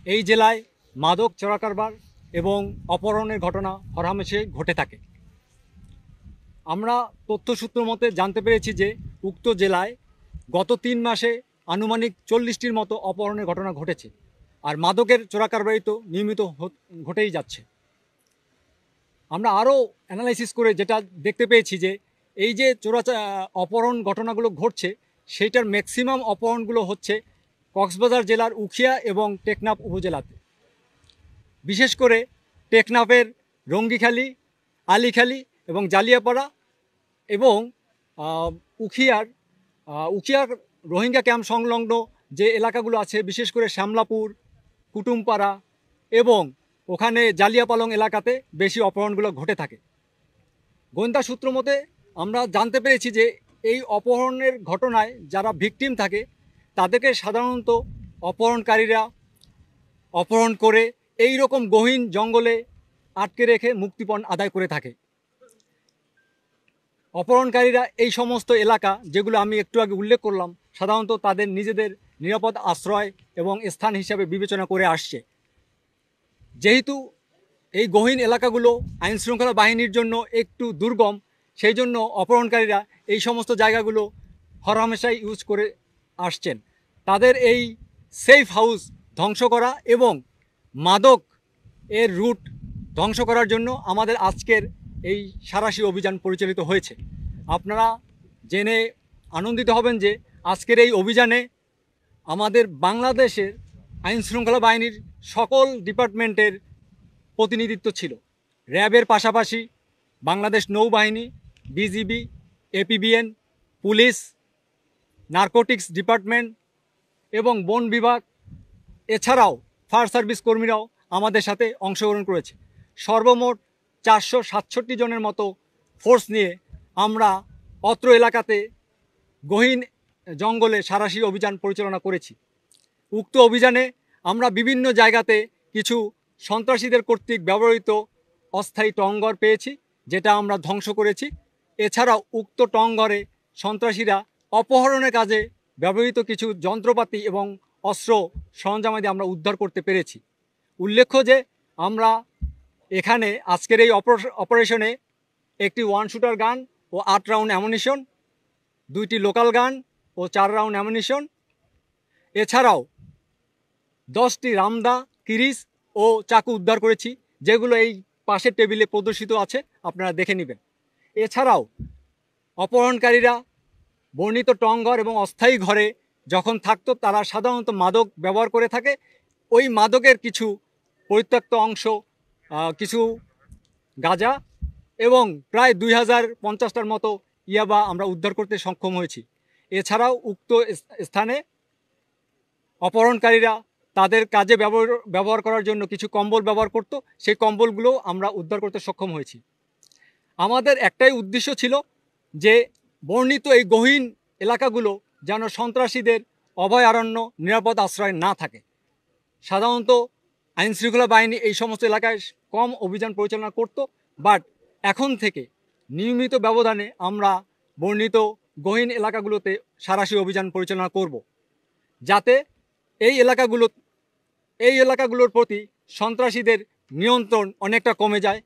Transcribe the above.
এই জেলায় মাদক চোরাকারবার এবং অপহরণের ঘটনা হরহামেশে ঘটে থাকে। আমরা তথ্যসূত্র মতে জানতে পেরেছি যে উক্ত জেলায় গত 3 মাসে আনুমানিক 40টির মতো অপহরণের ঘটনা ঘটেছে, আর মাদকের চোরাকারবারি তো নিয়মিত ঘটেই যাচ্ছে। আমরা আরও অ্যানালাইসিস করে যেটা দেখতে পেয়েছি যে এই যে অপহরণ ঘটনাগুলো ঘটছে, সেইটার ম্যাক্সিমাম অপহরণগুলো হচ্ছে কক্সবাজার জেলার উখিয়া এবং টেকনাফ উপজেলাতে। বিশেষ করে টেকনাফের রঙ্গিখালি, আলীখালি এবং জালিয়াপাড়া এবং উখিয়ার রোহিঙ্গা ক্যাম্প সংলগ্ন যে এলাকাগুলো আছে, বিশেষ করে শ্যামলাপুর, কুটুমপাড়া এবং ওখানে জালিয়াপালং এলাকাতে বেশি অপহরণগুলো ঘটে থাকে। গোয়েন্দা সূত্র মতে আমরা জানতে পেরেছি যে এই অপহরণের ঘটনায় যারা ভিকটিম থাকে তাদেরকে সাধারণত অপহরণকারীরা অপহরণ করে এই রকম গহীন জঙ্গলে আটকে রেখে মুক্তিপণ আদায় করে থাকে। অপহরণকারীরা এই সমস্ত এলাকা, যেগুলো আমি একটু আগে উল্লেখ করলাম, সাধারণত তাদের নিজেদের নিরাপদ আশ্রয় এবং স্থান হিসাবে বিবেচনা করে আসছে। যেহেতু এই গহীন এলাকাগুলো আইনশৃঙ্খলা বাহিনীর জন্য একটু দুর্গম, সেই জন্য অপহরণকারীরা এই সমস্ত জায়গাগুলো হরহামেশাই ইউজ করে আসছেন। তাদের এই সেফ হাউস ধ্বংস করা এবং মাদক এর রুট ধ্বংস করার জন্য আমাদের আজকের এই সাঁড়াশি অভিযান পরিচালিত হয়েছে। আপনারা জেনে আনন্দিত হবেন যে আজকের এই অভিযানে আমাদের বাংলাদেশের আইনশৃঙ্খলা বাহিনীর সকল ডিপার্টমেন্টের প্রতিনিধিত্ব ছিল। র্যাবের পাশাপাশি বাংলাদেশ নৌবাহিনী, BGB, APBN, police, narcotics department এবং বন বিভাগ, এছাড়াও ফায়ার সার্ভিস কর্মীরাও আমাদের সাথে অংশগ্রহণ করেছে। সর্বমোট 467 জনের মতো ফোর্স নিয়ে আমরা অত্র এলাকাতে গহীন জঙ্গলে সাঁড়াশি অভিযান পরিচালনা করেছি। উক্ত অভিযানে আমরা বিভিন্ন জায়গাতে কিছু সন্ত্রাসীদের কর্তৃক ব্যবহৃত অস্থায়ী টংঘর পেয়েছি, যেটা আমরা ধ্বংস করেছি। এছাড়াও উক্ত টংঘরে সন্ত্রাসীরা অপহরণের কাজে ব্যবহৃত কিছু যন্ত্রপাতি এবং অস্ত্র সরঞ্জামাদি আমরা উদ্ধার করতে পেরেছি। উল্লেখ্য যে আমরা এখানে আজকের এই অপারেশনে একটি 1 শুটার গান ও 8 রাউন্ড অ্যামুনিশন, 2টি লোকাল গান ও 4 রাউন্ড অ্যামুনিশন, এছাড়াও 10টি রামদা, কিরিস ও চাকু উদ্ধার করেছি, যেগুলো এই পাশের টেবিলে প্রদর্শিত আছে, আপনারা দেখে নেবেন। এছাড়াও অপহরণকারীরা বর্ণিত টংঘর এবং অস্থায়ী ঘরে যখন থাকতো, তারা সাধারণত মাদক ব্যবহার করে থাকে। ওই মাদকের কিছু পরিত্যক্ত অংশ, কিছু গাঁজা এবং প্রায় 2050টার মতো ইয়াবা আমরা উদ্ধার করতে সক্ষম হয়েছি। এছাড়াও উক্ত স্থানে অপহরণকারীরা তাদের কাজে ব্যবহার করার জন্য কিছু কম্বল ব্যবহার করত, সেই কম্বলগুলো আমরা উদ্ধার করতে সক্ষম হয়েছি। আমাদের একটাই উদ্দেশ্য ছিল যে বর্ণিত এই গহীন এলাকাগুলো যেন সন্ত্রাসীদের অভয়ারণ্য, নিরাপদ আশ্রয় না থাকে। সাধারণত আইনশৃঙ্খলা বাহিনী এই সমস্ত এলাকায় কম অভিযান পরিচালনা করত, বাট এখন থেকে নিয়মিত ব্যবধানে আমরা বর্ণিত গহীন এলাকাগুলোতে সাঁড়াশি অভিযান পরিচালনা করব, যাতে এই এলাকাগুলোর প্রতি সন্ত্রাসীদের নিয়ন্ত্রণ অনেকটা কমে যায়